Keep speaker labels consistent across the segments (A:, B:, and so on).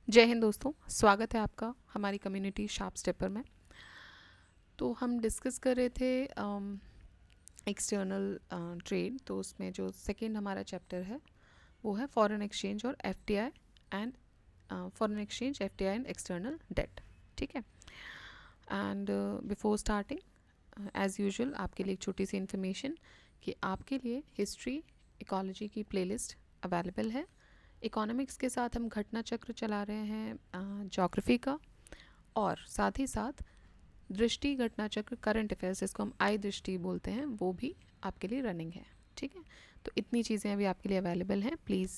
A: जय हिंद दोस्तों, स्वागत है आपका हमारी कम्युनिटी शार्प स्टेपर में। तो हम डिस्कस कर रहे थे एक्सटर्नल ट्रेड। तो उसमें जो सेकंड हमारा चैप्टर है वो है फॉरेन एक्सचेंज और FDI and foreign exchange, FDI and external debt. ठीक है। And before starting as usual आपके लिए एक छोटी सी इन्फॉर्मेशन कि आपके लिए हिस्ट्री, इकोलॉजी की प्लेलिस्ट अवेलेबल है। इकोनॉमिक्स के साथ हम घटना चक्र चला रहे हैं ज्योग्राफी का, और साथ ही साथ दृष्टि घटना चक्र करंट अफेयर्स, जिसको हम आई दृष्टि बोलते हैं, वो भी आपके लिए रनिंग है। ठीक है। तो इतनी चीज़ें अभी आपके लिए अवेलेबल हैं। Please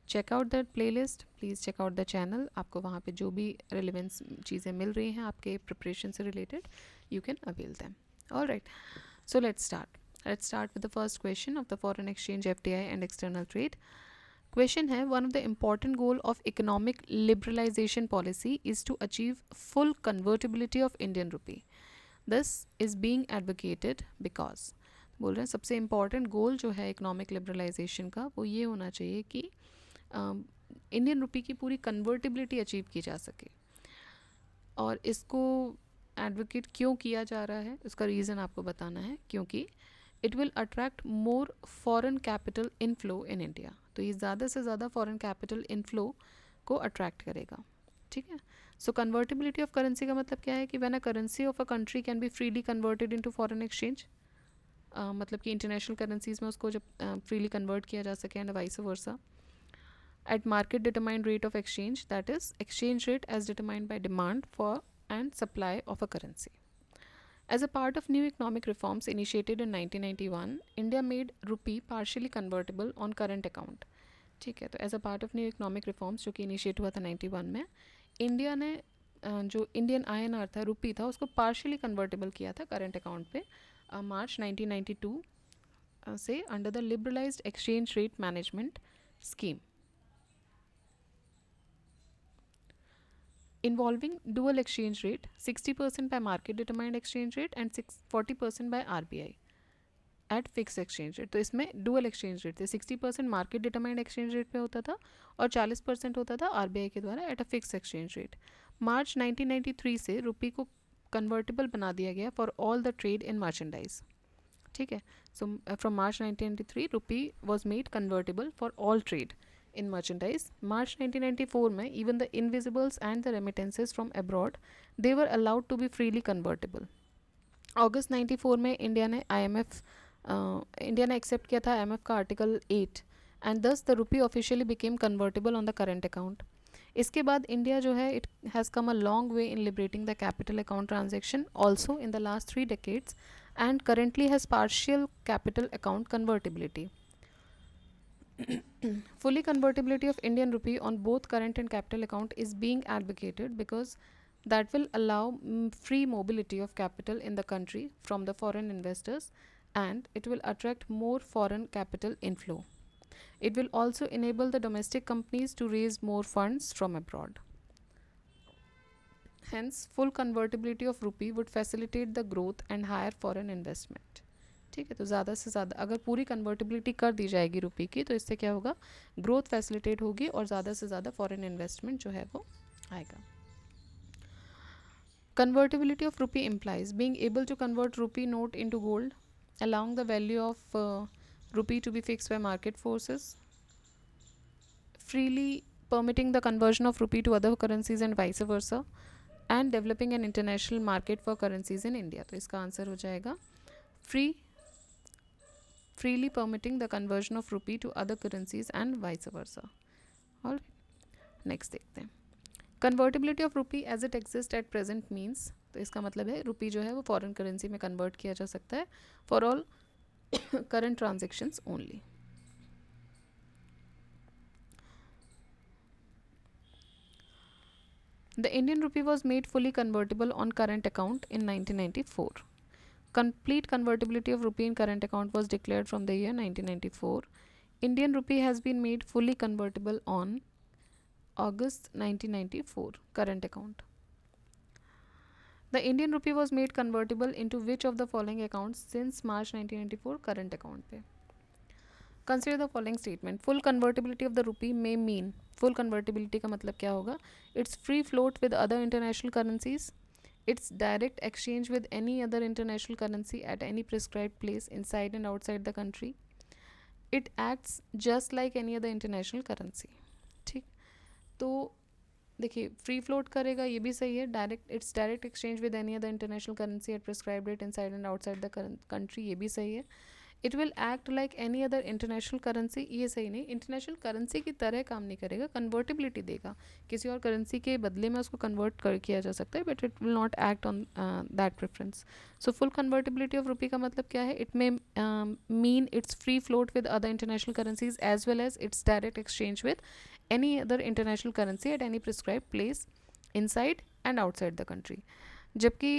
A: check out the playlist, please check out the channel. आपको वहाँ पे जो भी रिलेवेंस चीज़ें मिल रही हैं आपके प्रिपरेशन से related, you can avail them. Alright, so let's start with the first question of the foreign exchange, FDI and external trade. Question है, one of the important goal of economic liberalisation policy is to achieve full convertibility of Indian rupee. This is being advocated because, बोल रहे हैं सबसे important गोल जो है economic liberalisation का वो ये होना चाहिए कि इंडियन रुपी की पूरी कन्वर्टिबिलिटी अचीव की जा सके। और इसको एडवोकेट क्यों किया जा रहा है, उसका रीज़न आपको बताना है। क्योंकि it will attract more foreign capital inflow in India. तो ये ज़्यादा से ज़्यादा फॉरेन कैपिटल इनफ्लो को अट्रैक्ट करेगा। ठीक है। सो कन्वर्टिबिलिटी ऑफ करेंसी का मतलब क्या है कि when a currency of a country can be freely converted into foreign exchange, मतलब कि इंटरनेशनल करेंसीज में उसको जब फ्रीली कन्वर्ट किया जा सके, and vice versa, at market determined rate of exchange, that is exchange rate as determined by demand for and supply of a currency. As a part of new economic reforms initiated in 1991, India made rupee partially convertible on current account. ठीक है। तो as a part of new economic reforms जो कि initiate हुआ था 91 में, India ने जो इंडियन आईएनआर था, रुपी था, उसको पार्शियली कन्वर्टेबल किया था करंट अकाउंट पे मार्च 1992 से, under the liberalised exchange rate management scheme involving dual exchange rate, 60% by market determined exchange rate and 40% by RBI eight fix exchange rate. तो इसमें डुअल एक्सचेंज रेट थे, 60% मार्केट डिटरमाइंड एक्सचेंज रेट पे होता था और 40% होता था आरबीआई के द्वारा at a fix exchange rate. मार्च 1993 से रुपी को कन्वर्टेबल बना दिया गया for all the trade in merchandise. ठीक है। So from March 1993 rupee was made convertible for all trade in merchandise. मार्च 1994 में even the invisibles and the remittances from abroad, they were allowed to be freely convertible. अगस्त 94 में India ने accept किया था IMF का आर्टिकल 8, एंड दस the rupee officially became convertible on the current account. इसके बाद इंडिया जो है, it has come a long way in liberating the capital account transaction also in the last 3 decades, and currently has partial capital account convertibility. Fully convertibility of Indian rupee on both current and capital account is being advocated because that will allow free mobility of capital in the country from the foreign investors, and it will attract more foreign capital inflow. It will also enable the domestic companies to raise more funds from abroad. Hence, full convertibility of rupee would facilitate the growth and higher foreign investment. ठीक है। तो ज़्यादा से ज़्यादा अगर पूरी convertibility कर दी जाएगी रुपी की, तो इससे क्या होगा, ग्रोथ फैसिलिटेट होगी और ज़्यादा से ज़्यादा फॉरेन इन्वेस्टमेंट जो है वो आएगा। Convertibility of rupee implies being able to convert rupee note into gold, allowing the value of rupee to be fixed by market forces, freely permitting the conversion of rupee to other currencies and vice versa, and developing an international market for currencies in India. तो इसका answer हो जाएगा freely permitting the conversion of rupee to other currencies and vice versa. All right, next देखते हैं। Convertibility of rupee as it exist at present means, तो इसका मतलब है रुपी जो है वो फॉरेन करेंसी में कन्वर्ट किया जा सकता है for all current transactions only. The Indian rupee was made fully convertible on current account in 1994. Complete convertibility of rupee in current account was declared from the year 1994. Indian rupee has been made fully convertible on August 1994 current account. The Indian rupee was made convertible into which of the following accounts since March 1994 current account पे? Consider the following statement. Full convertibility of the rupee may mean. Full convertibility का मतलब क्या होगा? It's free float with other international currencies. Its direct exchange with any other international currency at any prescribed place inside and outside the country. It acts just like any other international currency. ठीक. तो देखिए, free float करेगा ये भी सही है. Direct, it's direct exchange with any other international currency at prescribed rate inside and outside the country, ये भी सही है. It will act like any other international currency, ये सही नहीं. इंटरनेशनल करेंसी की तरह काम नहीं करेगा, कन्वर्टिबिलिटी देगा. किसी और करेंसी के बदले में उसको कन्वर्ट कर किया जा सकता है, but it will not act on that preference. So full convertibility of rupee का मतलब क्या है? It may mean it's free float with other international currencies as well as it's direct exchange with any other international currency at any prescribed place inside and outside the country. जबकि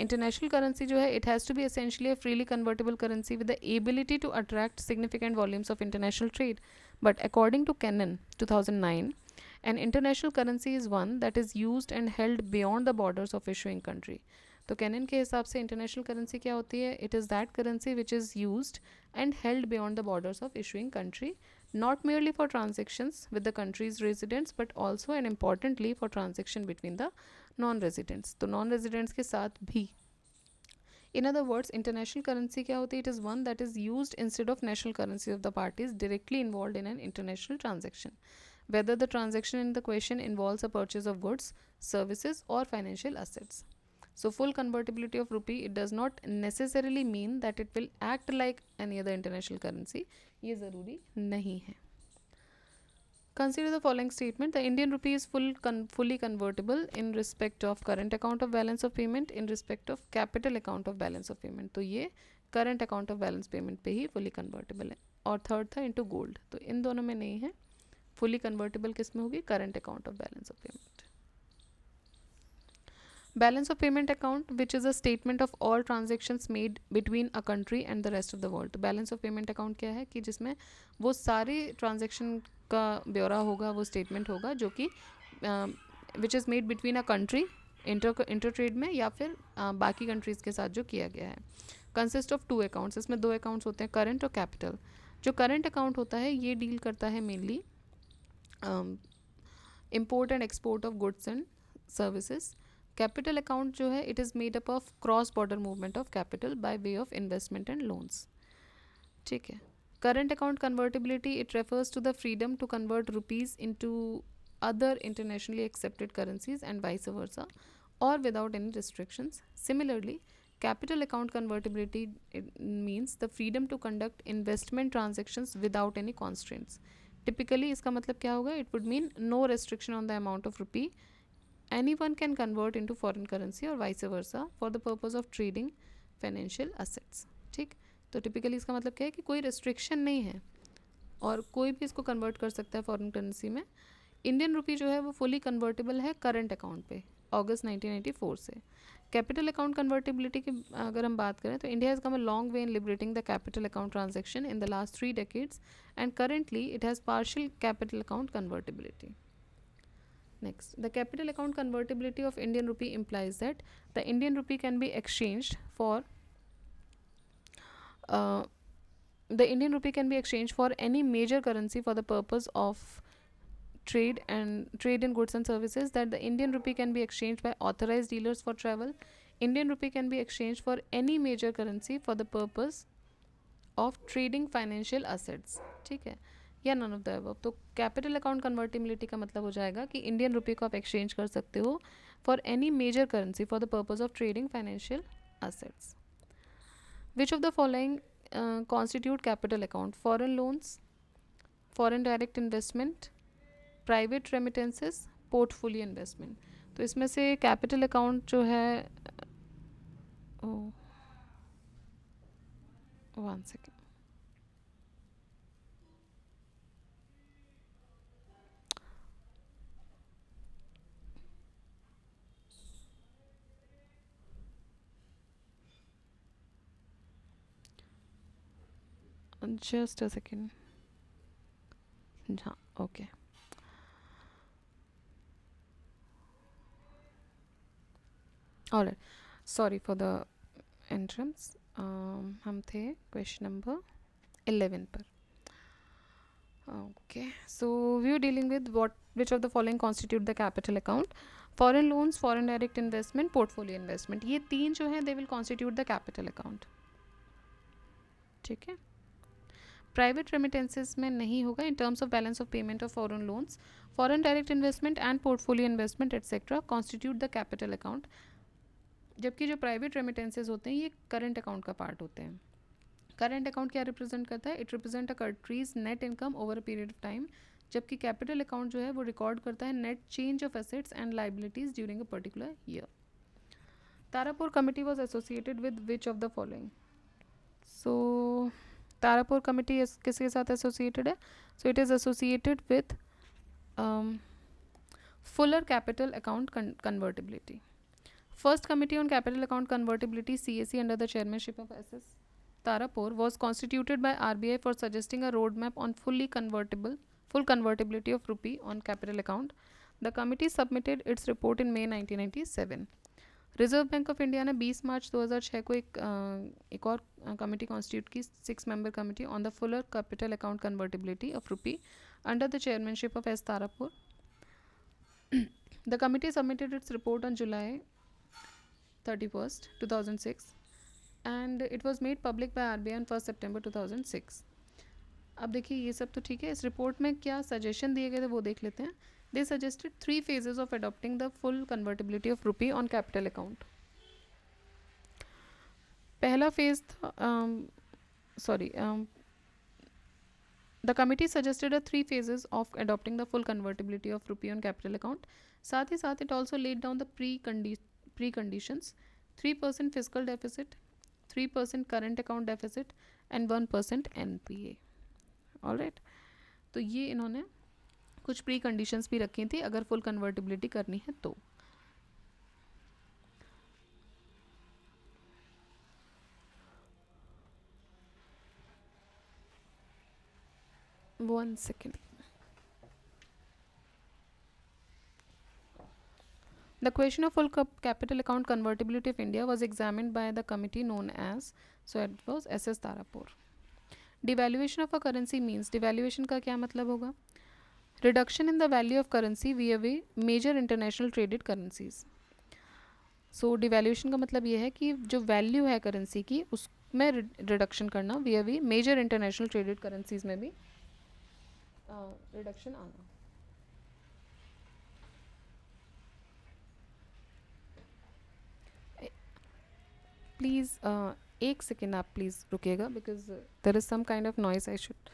A: international currency जो है, it has to be essentially a freely convertible currency with the ability to attract significant volumes of international trade. But according to कैनन 2009, an international currency is one that is used and held beyond the borders of issuing country. तो cannon के हिसाब से international currency क्या होती है? It is that currency which is used and held beyond the borders of issuing country, not merely for transactions with the country's residents but also and importantly for transaction between the non-residents. तो non-residents के साथ भी. In other words, international currency क्या होती है? It is one that is used instead of national currency of the parties directly involved in an international transaction, whether the transaction in the question involves a purchase of goods, services or financial assets. So full convertibility of rupee, it does not necessarily mean that it will act like any other international currency. ये ज़रूरी नहीं है. Consider the following statement. The Indian rupee is fully convertible in respect of current account of balance of payment, in respect of capital account of balance of payment. तो ये current account of balance payment पे ही fully convertible है. और third था into gold. तो इन दोनों में नहीं है. fully convertible किस में होगी? current account of balance of payment. Balance of payment account, which is a statement of all transactions made between a country and the rest of the world. तो balance of payment account क्या है? कि जिसमें वो सारे transaction का ब्यौरा होगा, वो statement होगा जो कि which is made between a country inter trade में या फिर बाकी कंट्रीज़ के साथ जो किया गया है. Consist of two accounts. इसमें दो अकाउंट्स होते हैं, करंट और कैपिटल. जो करंट अकाउंट होता है ये डील करता है mainly import and export of goods and services. Capital account जो है, it is made up of cross border movement of capital by way of investment and loans. ठीक है. Current account convertibility, it refers to the freedom to convert rupees into other internationally accepted currencies and vice versa, or without any restrictions. Similarly, capital account convertibility, it means the freedom to conduct investment transactions without any constraints. Typically इसका मतलब क्या होगा? It would mean no restriction on the amount of rupee anyone can convert into foreign currency or vice versa for the purpose of trading financial assets. ठीक. तो typically इसका मतलब क्या है कि कोई restriction नहीं है और कोई भी इसको convert कर सकता है foreign currency में. इंडियन रुपी जो है वो फुली कन्वर्टेबल है करंट अकाउंट पे अगस्त 1994 से. कैपिटल अकाउंट कन्वर्टेबिलिटी की अगर हम बात करें तो India has come a long way in liberating the capital account transaction in the last 3 decades and currently it has partial capital account convertibility. Next, the capital account convertibility of Indian rupee implies that the Indian rupee can be exchanged for the Indian rupee can be exchanged for any major currency for the purpose of trade in goods and services. That the Indian rupee can be exchanged by authorized dealers for travel. Indian rupee can be exchanged for any major currency for the purpose of trading financial assets. ठीक है, या none of the above. तो capital account convertibility का मतलब हो जाएगा कि Indian रुपये को आप एक्सचेंज कर सकते हो for any major currency for the purpose of trading financial assets. Which of the following constitute capital account? Foreign loans, foreign direct investment, private remittances, portfolio investment. तो इसमें से कैपिटल अकाउंट जो है, one second, just a second. हाँ, okay. Alright, sorry for the entrance. हम थे question number 11 पर. Okay, so we are dealing with which of the following constitute the capital account. Foreign loans, foreign direct investment, portfolio investment, ये तीन जो है they will constitute the capital account. ठीक है. Private remittances में नहीं होगा in terms of balance of payment of foreign loans. Foreign direct investment and portfolio investment etcetera constitute the capital account. जबकि जो प्राइवेट रेमिटेंसेज होते हैं ये करंट अकाउंट का पार्ट होते हैं. करंट अकाउंट क्या रिप्रेजेंट करता है? It represent a countries net income over a period of time. जबकि कैपिटल अकाउंट जो है वो रिकॉर्ड करता है net change of assets and liabilities during a particular year. Tarapur committee was associated with which of the following. So Tarapur committee किसके साथ associated है? So it is associated with Fuller capital account convertibility. First committee on capital account convertibility CAC under the chairmanship of SS Tarapur was constituted by RBI for suggesting a roadmap on full convertibility of rupee on capital account. The committee submitted its report in May 1997. Reserve bank of India ने 20 मार्च 2006 को एक और committee constitute की 6 member committee on the fuller capital account convertibility of rupee under the chairmanship of S Tarapore. The committee submitted its report on July 31st 2006 and it was made public by RBI on 1 September 2006. अब देखिए ये सब तो ठीक है. इस report में क्या सजेशन दिए गए थे वो देख लेते हैं. They suggested 3 phases of adopting the full convertibility of rupee on capital account. पहला फेज था the committee suggested 3 phases of adopting the full convertibility of rupee on capital account. साथ ही साथ it also laid down the preconditions: 3% fiscal deficit, 3% current account deficit and 1% NPA. Alright, तो ये इन्होंने कुछ pre conditions भी रखी थी अगर फुल कन्वर्टिबिलिटी करनी है तो. One second. The question of full capital account convertibility of India was examined by the committee known as, so it was SS Tarapur. Devaluation of a currency means, devaluation का क्या मतलब होगा? Reduction in the value of currency via major international traded currencies. So devaluation का मतलब ये है कि जो वैल्यू है करेंसी की उसमें रिडक्शन करना via major international traded currencies में भी रिडक्शन आना. प्लीज़ एक सेकेंड आप प्लीज़ रुकिएगा because there is some kind of noise. I should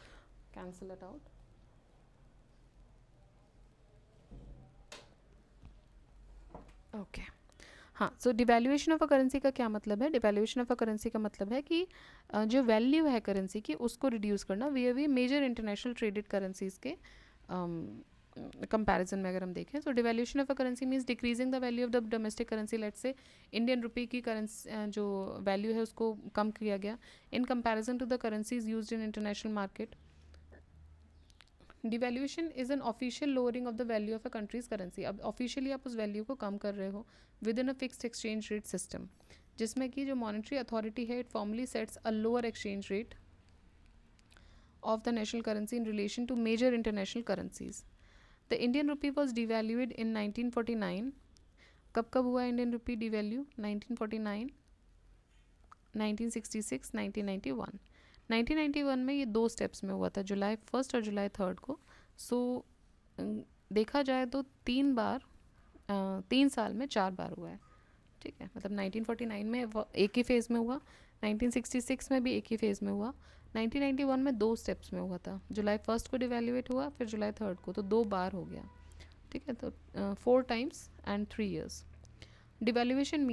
A: cancel it out. Okay हाँ. So devaluation of a currency का क्या मतलब है? डिवैल्यूएशन ऑफ अ करेंसी का मतलब है कि जो वैल्यू है करेंसी की उसको रिड्यूस करना via major international traded currencies के कंपैरिजन में अगर हम देखें. So devaluation of a currency means decreasing the value of the domestic currency. Let's say Indian rupee की करेंसी जो वैल्यू है उसको कम किया गया in comparison to the currencies used in international market. Devaluation is an official lowering of the value of a country's currency. अब officially आप उस वैल्यू को कम कर रहे हो within a fixed exchange rate system जिसमें कि जो मॉनेटरी अथॉरिटी है it formally sets a lower exchange rate of the national currency in relation to major international currencies. The Indian rupee was devalued in 1949. कब हुआ Indian rupee devalue? 1949, 1966, 1991. 1991 में ये 2 steps में हुआ था, जुलाई 1 और जुलाई 3 को. सो देखा जाए तो 3 बार 3 साल में 4 बार हुआ है. ठीक है, मतलब 1949 में एक ही फेज़ में हुआ, 1966 में भी एक ही फेज़ में हुआ, 1991 में 2 स्टेप्स में हुआ था. जुलाई 1 को डिवैल्यूएट हुआ, फिर जुलाई 3 को, तो 2 बार हो गया. ठीक है, तो 4 times and 3 years. Devaluation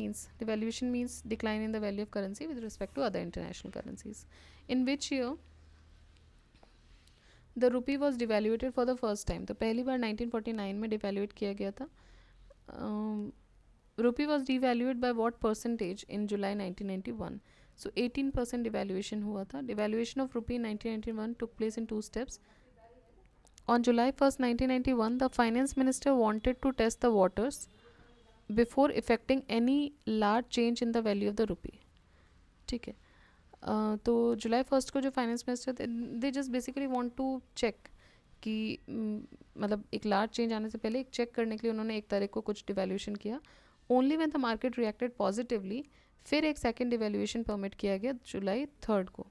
A: means decline in the value of currency with respect to other international currencies. In which year the rupee was devaluated for the first time? तो पहली बार 1949 में devaluate किया गया था. Rupee was devalued by what percentage in July 1991? So 18% devaluation हुआ था. Devaluation of rupee in 1991 took place in 2 steps. On July 1st, 1991, the finance minister wanted to test the waters before effecting any large change in the value of the rupee. ठीक है, तो जुलाई 1 को जो finance minister थे they just basically want to check कि मतलब एक large change आने से पहले एक चेक करने के लिए उन्होंने 1 तारीख को कुछ डिवैल्यूएशन किया. Only when the market reacted positively फिर एक सेकेंड डिवैल्यूएशन परमिट किया गया जुलाई 3 को.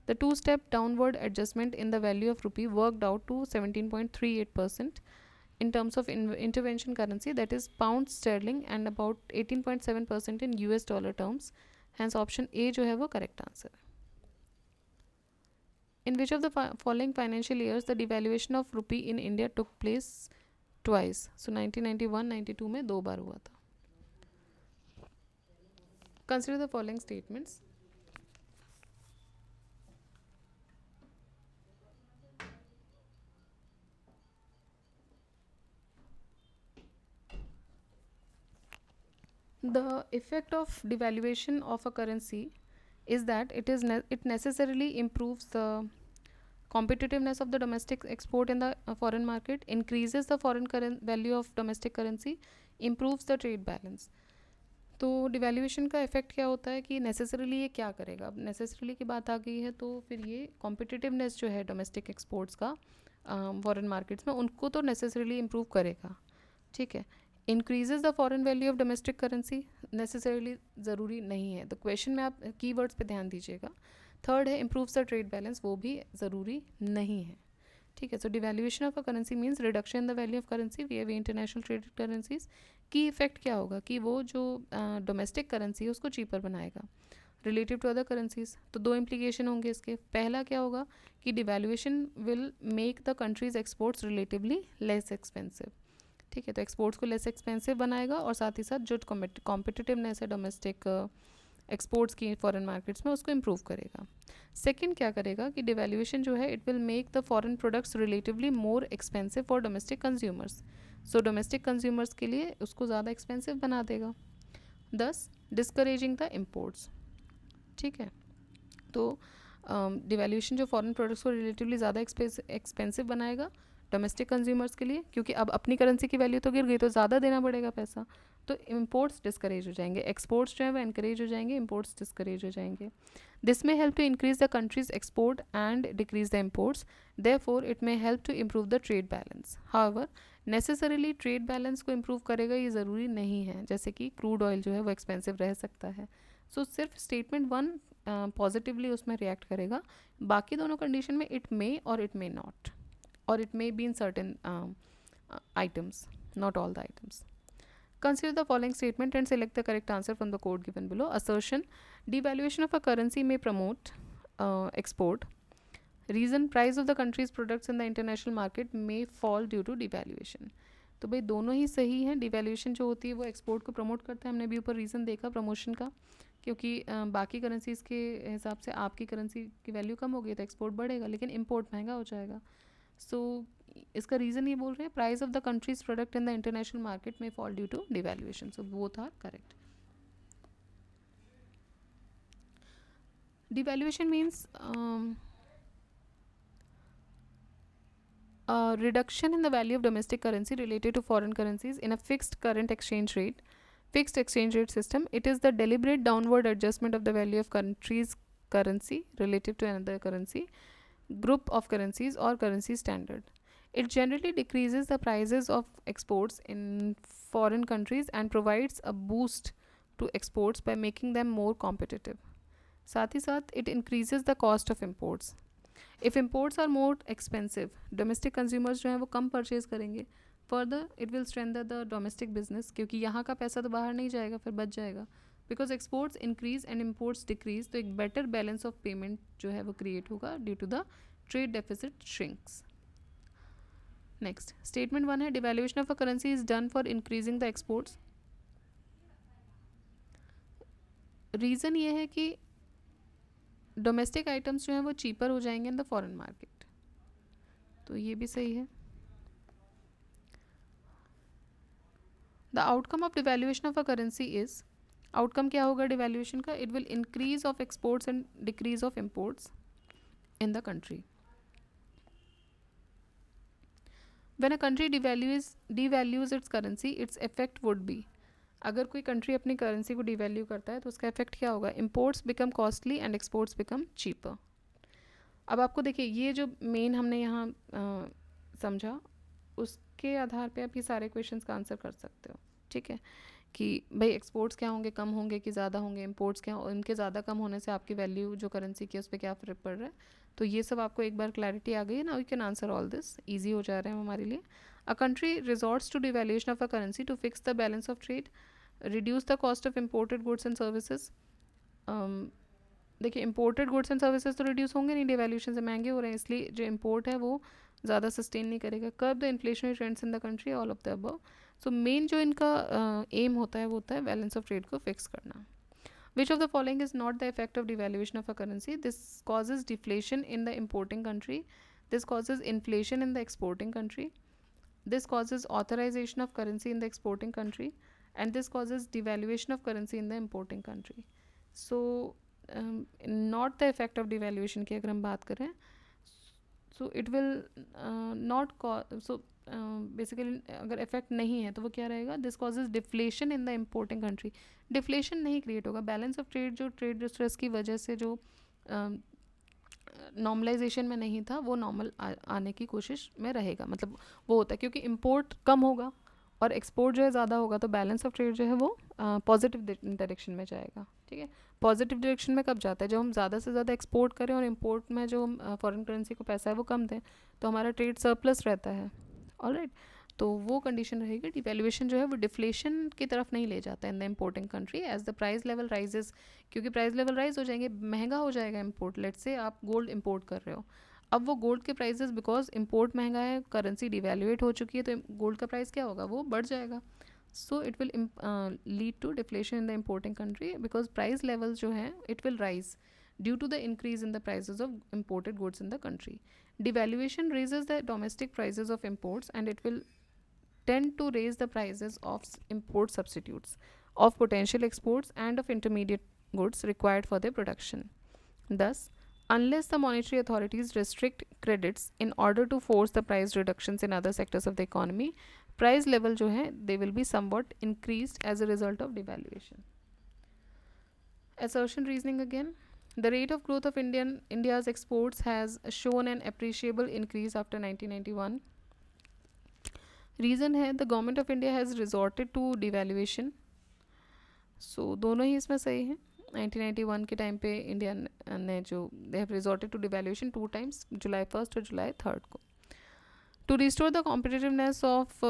A: The two-step downward adjustment in the value of rupee worked out to 17.38% in terms of intervention currency, that is pound sterling, and about 18.7% in US dollar terms. Hence option A जो है वो correct answer है. In which of the following financial years the devaluation of rupee in India took place twice? So 1991, 92 में 2 बार हुआ था. Consider the following statements. The effect of devaluation of a currency is that it necessarily improves the competitiveness of the domestic export in the foreign market, increases the foreign value of domestic currency, improves the trade balance. तो devaluation का effect क्या होता है कि necessarily ये क्या करेगा. अब नेसेसरीली की बात आ गई है तो फिर ये कॉम्पिटिटिवनेस जो है डोमेस्टिक एक्सपोर्ट्स का फॉरेन मार्केट्स में उनको तो नेसेसरीली इम्प्रूव करेगा. ठीक है. Increases the foreign value of domestic currency necessarily ज़रूरी नहीं है. द क्वेश्चन में आप कीवर्ड्स पे ध्यान दीजिएगा. थर्ड है इम्प्रूव्स द ट्रेड बैलेंस, वो भी ज़रूरी नहीं है. ठीक है. So devaluation of a currency means reduction in the value of currency we have international traded currencies. की इफेक्ट क्या होगा कि वो जो डोमेस्टिक करेंसी है उसको चीपर बनाएगा रिलेटिव टू अदर करेंसीज. तो 2 इम्प्लीकेशन होंगे इसके. पहला क्या होगा कि devaluation will make the countries exports relatively less expensive. ठीक है. तो एक्सपोर्ट्स को लेस एक्सपेंसिव बनाएगा और साथ ही साथ जो कॉम्पिटिटिवनेस है डोमेस्टिक एक्सपोर्ट्स की फॉरेन मार्केट्स में उसको इम्प्रूव करेगा. सेकंड क्या करेगा कि डिवैल्यूएशन जो है it will make the foreign products relatively more expensive for domestic consumers. So domestic consumers के लिए उसको ज़्यादा एक्सपेंसिव बना देगा, दस डिस्करेजिंग द इम्पोर्ट्स. ठीक है. तो डिवैल्यूएशन जो फॉरेन प्रोडक्ट्स को रिलेटिवली ज़्यादा एक्सपेंसिव बनाएगा डोमेस्टिक कंज्यूमर्स के लिए, क्योंकि अब अपनी करेंसी की वैल्यू तो गिर गई तो ज़्यादा देना पड़ेगा पैसा. तो इम्पोर्ट्स डिस्करेज हो जाएंगे, एक्सपोर्ट्स जो है वो एनकरेज हो जाएंगे, इम्पोर्ट्स डिस्करेज हो जाएंगे. This may help to increase the countries export and decrease the imports. Therefore it may help to improve the trade balance. However necessarily trade balance को इम्प्रूव करेगा ये ज़रूरी नहीं है. जैसे कि क्रूड ऑयल जो है वो एक्सपेंसिव रह सकता है. सो सिर्फ स्टेटमेंट 1 पॉजिटिवली उसमें रिएक्ट करेगा. बाकी दोनों कंडीशन में इट मे और it may not, or it may be in certain items, not all the items. Consider the following statement and select the correct answer from the code given below. Assertion: devaluation of a currency may promote export. Reason: price of the country's products in the international market may fall due to devaluation. तो भाई दोनों ही सही हैं. Devaluation जो होती है वो export को प्रमोट करता है. हमने भी ऊपर रीज़न देखा प्रमोशन का, क्योंकि बाकी करेंसीज के हिसाब से आपकी करेंसी की वैल्यू कम हो गई तो एक्सपोर्ट बढ़ेगा लेकिन इम्पोर्ट महंगा हो जाएगा. सो इसका रीज़न ये बोल रहे हैं price of the country's product in the international market में fall due to devaluation. So both are correct. Devaluation means reduction in the value of domestic currency related to foreign currencies in a fixed exchange rate system. It is the deliberate downward adjustment of the value of country's currency relative to another currency, group of currencies or currency standard. It generally decreases the prices of exports in foreign countries and provides a boost to exports by making them more competitive. साथ ही साथ it increases the cost of imports. If imports are more expensive, domestic consumers जो हैं वो कम purchase करेंगे. Further, it will strengthen the domestic business, क्योंकि यहाँ का पैसा तो बाहर नहीं जाएगा, फिर बच जाएगा. Because exports increase and imports decrease, तो एक better balance of payment जो है वो create होगा due to the trade deficit shrinks. Next, statement 1 है devaluation of a currency is done for increasing the exports. Reason ये है कि डोमेस्टिक आइटम्स जो हैं वो चीपर हो जाएंगे इन द फॉरेन मार्केट. तो ये भी सही है. The outcome of devaluation of a currency is, outcome क्या होगा डिवैल्यूएशन का? It will increase of exports and decrease of imports in the country. When a country devalues its currency, its effect would be, अगर कोई country अपनी currency को devalue करता है तो उसका इफेक्ट क्या होगा? Imports become costly and exports become cheaper. अब आपको देखिए ये जो मेन हमने यहाँ समझा, उसके आधार पे आप ये सारे क्वेश्चंस का आंसर कर सकते हो। ठीक है, कि भाई एक्सपोर्ट्स क्या होंगे, कम होंगे कि ज़्यादा होंगे, इंपोर्ट्स क्या, इनके ज़्यादा कम होने से आपकी वैल्यू जो करेंसी की है उस पर क्या फ़र्क पड़ रहा है। तो ये सब आपको एक बार क्लैरिटी आ गई है ना, you can answer all this, easy हो जा रहे हैं हमारे लिए। A country resorts to devaluation of a currency to fix the balance of trade, reduce the cost of imported goods and services. देखिए इंपोर्टेड गुड्स एंड सर्विसेज तो reduce होंगे नहीं, डिवैल्यूएशन से महंगे हो रहे हैं, इसलिए जो इम्पोर्ट है वो ज़्यादा सस्टेन नहीं करेगा। कर्ब the inflationary trends in the country, all of the above. So main जो इनका एम होता है वो होता है बैलेंस ऑफ ट्रेड को फिक्स करना। विच of the following is not the effect of devaluation of a currency? This causes deflation in the importing country, this causes inflation in the exporting country, this causes authorization of currency in the exporting country, and this causes devaluation of currency in the importing country. So not the effect of devaluation की अगर हम बात करें, so it will not so basically अगर effect नहीं है तो वो क्या रहेगा, this causes deflation in the importing country. Deflation नहीं क्रिएट होगा, बैलेंस ऑफ ट्रेड जो ट्रेड डिस्ट्रेस की वजह से जो नॉर्मलाइजेशन में नहीं था वो नॉर्मल आने की कोशिश में रहेगा, मतलब वो होता है क्योंकि इंपोर्ट कम होगा और एक्सपोर्ट जो है ज़्यादा होगा, तो बैलेंस ऑफ ट्रेड जो है वो पॉजिटिव डायरेक्शन में जाएगा। ठीक है, पॉजिटिव डायरेक्शन में कब जाता है, जब हम ज़्यादा से ज़्यादा एक्सपोर्ट करें और इंपोर्ट में जो हम फॉरेन करेंसी को पैसा है वो कम दें, तो हमारा ट्रेड सरप्लस रहता है। ऑलराइट, तो वो कंडीशन रहेगी। डिवैल्यूएशन जो है वो डिफ्लेशन की तरफ नहीं ले जाता है in the importing country as the price level rises, क्योंकि प्राइस लेवल राइज हो जाएंगे, महंगा हो जाएगा इम्पोर्ट। लेट से आप गोल्ड इम्पोर्ट कर रहे हो, अब वो गोल्ड के प्राइसेस बिकॉज इम्पोर्ट महंगा है, करेंसी डिवैल्यूएट हो चुकी है, तो गोल्ड का प्राइस क्या होगा, वो बढ़ जाएगा। So it will lead to deflation in the importing country because price level जो है it will rise due to the increase in the prices of imported goods in the country. Devaluation raises the domestic prices of imports and it will tend to raise the prices of import substitutes, of potential exports and of intermediate goods required for their production. Thus, unless the monetary authorities restrict credits in order to force the price reductions in other sectors of the economy, price level जो है they will be somewhat increased as a result of devaluation. Assertion reasoning again. The rate of growth of India's exports has shown an appreciable increase after 1991. Reason है the government of India has resorted to devaluation. So दोनों ही इसमें सही है। 1991 के time पे India ने जो they have resorted to devaluation 2 times, July 1st और July 3rd को. To restore the competitiveness of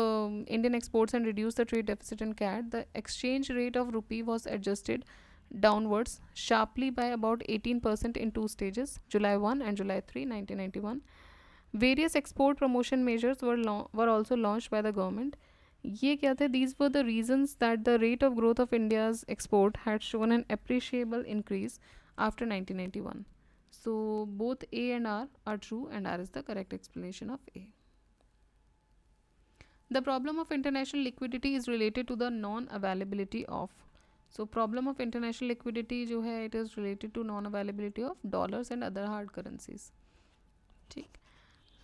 A: Indian exports and reduce the trade deficit in CAD, the exchange rate of rupee was adjusted downwards sharply by about 18% in 2 stages, July 1 and July 3, 1991. Various export promotion measures were also launched by the government. ये क्या थे? These were the reasons that the rate of growth of India's export had shown an appreciable increase after 1991. So both A and R are true and R is the correct explanation of A. The problem of international liquidity is related to the non-availability of. So problem of international liquidity जो है it is related to non-availability of dollars and other hard currencies. ठीक,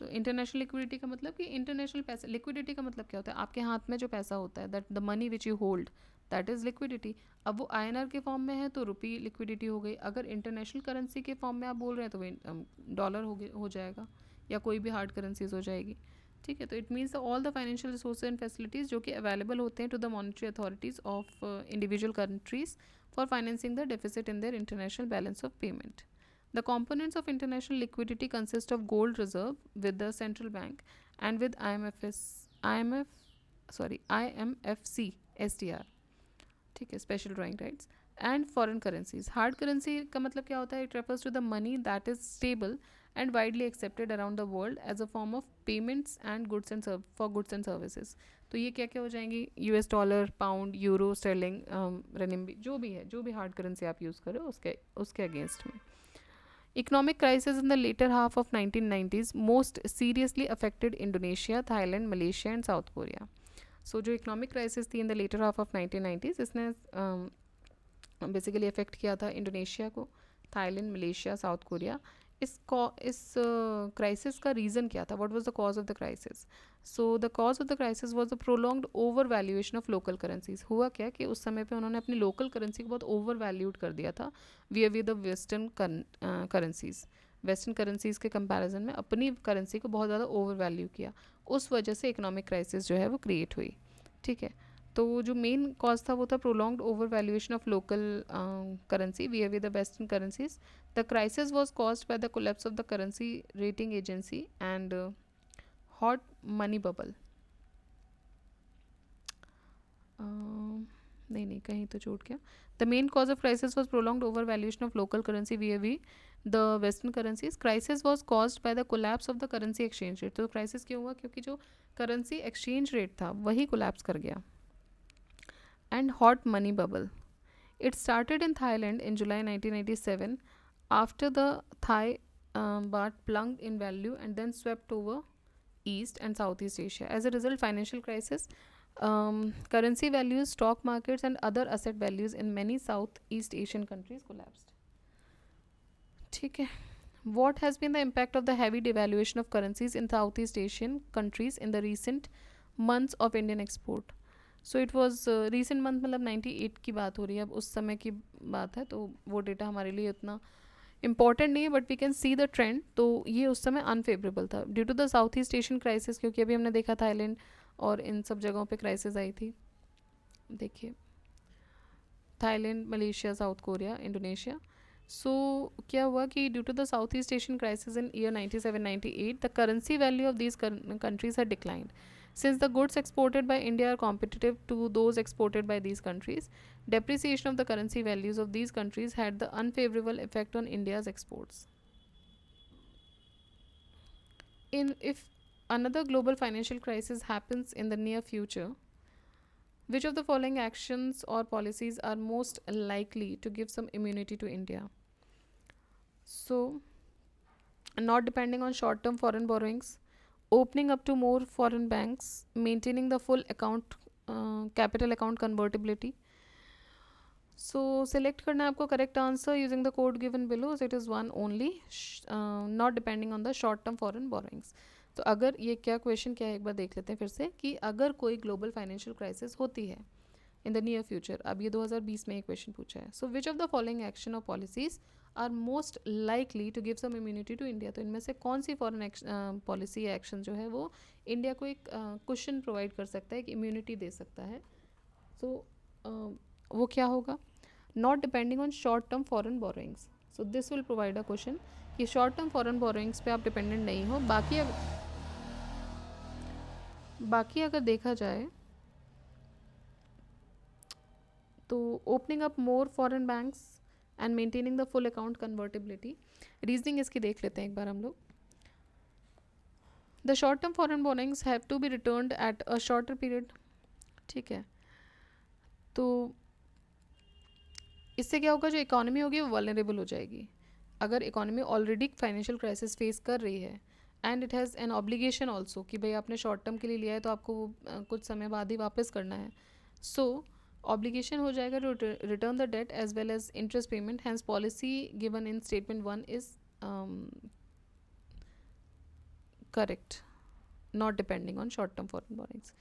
A: तो international liquidity का मतलब कि international पैसा, liquidity का मतलब क्या होता है, आपके हाथ में जो पैसा होता है, that the money which you hold, that is liquidity. अब वो INR के फॉर्म में है तो रुपी लिक्विडिटी हो गई, अगर इंटरनेशनल करेंसी के फॉर्म में आप बोल रहे हैं तो डॉलर हो जाएगा या कोई भी हार्ड करेंसीज हो जाएगी। ठीक है, तो it means all the financial resource and facilities जो कि अवेलेबल होते हैं to the monetary authorities of individual countries for financing the deficit in their international balance of payment. The components of international liquidity consist of gold reserve with the central bank and with IMFC SDR, ठीक है, special drawing rights, and foreign currencies. Hard currency का मतलब क्या होता है? It refers to the money that is stable and widely accepted around the world as a form of payments and goods and services. तो ये क्या क्या हो जाएंगी? US dollar, pound, euro, sterling, renminbi, जो भी है, जो भी हार्ड करेंसी आप यूज़ करो उसके अगेंस्ट में. Economic crisis in the later half of 1990s most seriously affected Indonesia, Thailand, Malaysia and South Korea. So जो economic crisis थी in the later half of 1990s इसने basically affect किया था Indonesia को, Thailand, Malaysia, South Korea. इस crisis का reason क्या था? What was the cause of the crisis? So the cause of the crisis was the prolonged over valuation of local currencies. हुआ क्या कि उस समय पे उन्होंने अपनी लोकल करेंसी को बहुत ओवर वैल्यूड कर दिया था v the western currencies. Western currencies के कंपैरिजन में अपनी करेंसी को बहुत ज़्यादा ओवर वैल्यू किया, उस वजह से इकोनॉमिक क्राइसिस जो है वो क्रिएट हुई। ठीक है, तो जो मेन कॉज था वो था prolonged over valuation of local currency v with the western currencies. The crisis was caused by the collapse of the currency rating agency and hot money bubble. नहीं कहीं तो छूट गया। The main cause of crisis was prolonged over valuation of local currency v the western currencies. Crisis was caused by the collapse of the currency exchange rate. तो crisis क्यों हुआ? क्योंकि जो करेंसी एक्सचेंज रेट था वही collapse कर गया। And hot money bubble, it started in Thailand in July 1997 after the Thai baht plunged in value and then swept over East and Southeast Asia. As a result, financial crisis, currency values, stock markets, and other asset values in many Southeast Asian countries collapsed. ठीक है. What has been the impact of the heavy devaluation of currencies in Southeast Asian countries in the recent months of Indian export? So it was recent month, मतलब 98 की बात हो रही है, अब उस समय की बात है, तो वो डेटा हमारे लिए उतना इंपॉर्टेंट नहीं है, but we can see the trend. तो ये उस समय अनफेवरेबल था due to the South East Asian crisis, क्योंकि अभी हमने देखा थाईलैंड और इन सब जगहों पे क्राइसिस आई थी। देखिए Thailand, Malaysia, South Korea, Indonesia. So क्या हुआ कि due to the South East Asian crisis in year 97-98 the currency value of these countries had declined. Since the goods exported by India are competitive to those exported by these countries, depreciation of the currency values of these countries had the unfavorable effect on India's exports. If another global financial crisis happens in the near future, which of the following actions or policies are most likely to give some immunity to India? So, not depending on short-term foreign borrowings, opening up to more foreign banks, maintaining the full account capital account convertibility. So select करना है आपको correct answer using the code given below. So it is one only, not depending on the short term foreign borrowings. तो अगर ये क्या question क्या है एक बार देख लेते हैं फिर से, कि अगर कोई ग्लोबल फाइनेंशियल क्राइसिस होती है इन द नियर फ्यूचर, अब ये 2020 में एक क्वेश्चन पूछा है, so which of the following action और policies are most likely to give some immunity to India. तो इनमें से कौन सी फॉरेन पॉलिसी या एक्शन जो है वो इंडिया को एक क्वेश्चन प्रोवाइड कर सकता है, एक इम्यूनिटी दे सकता है। सो वो क्या होगा? Not depending on short term foreign borrowings. So this will provide a question कि शॉर्ट टर्म फॉरेन बोरोइंग्स पे आप डिपेंडेंट नहीं हो। बाकी अगर देखा जाए तो opening up more foreign banks and maintaining the full account convertibility. Reasoning इसकी देख लेते हैं एक बार हम लोग। The short term foreign borrowings have to be returned at a shorter period. ठीक है, तो इससे क्या होगा, जो इकोनॉमी होगी वो वल्नरेबल हो जाएगी। अगर economy already financial crisis face कर रही है and it has an obligation also कि भाई आपने शॉर्ट टर्म के लिए लिया है तो आपको वो कुछ समय बाद ही वापस करना है, सो ऑब्लिगेशन हो जाएगा to return the debt as well as interest payment. Hence policy given in statement 1 is correct, not depending on short term foreign borrowings.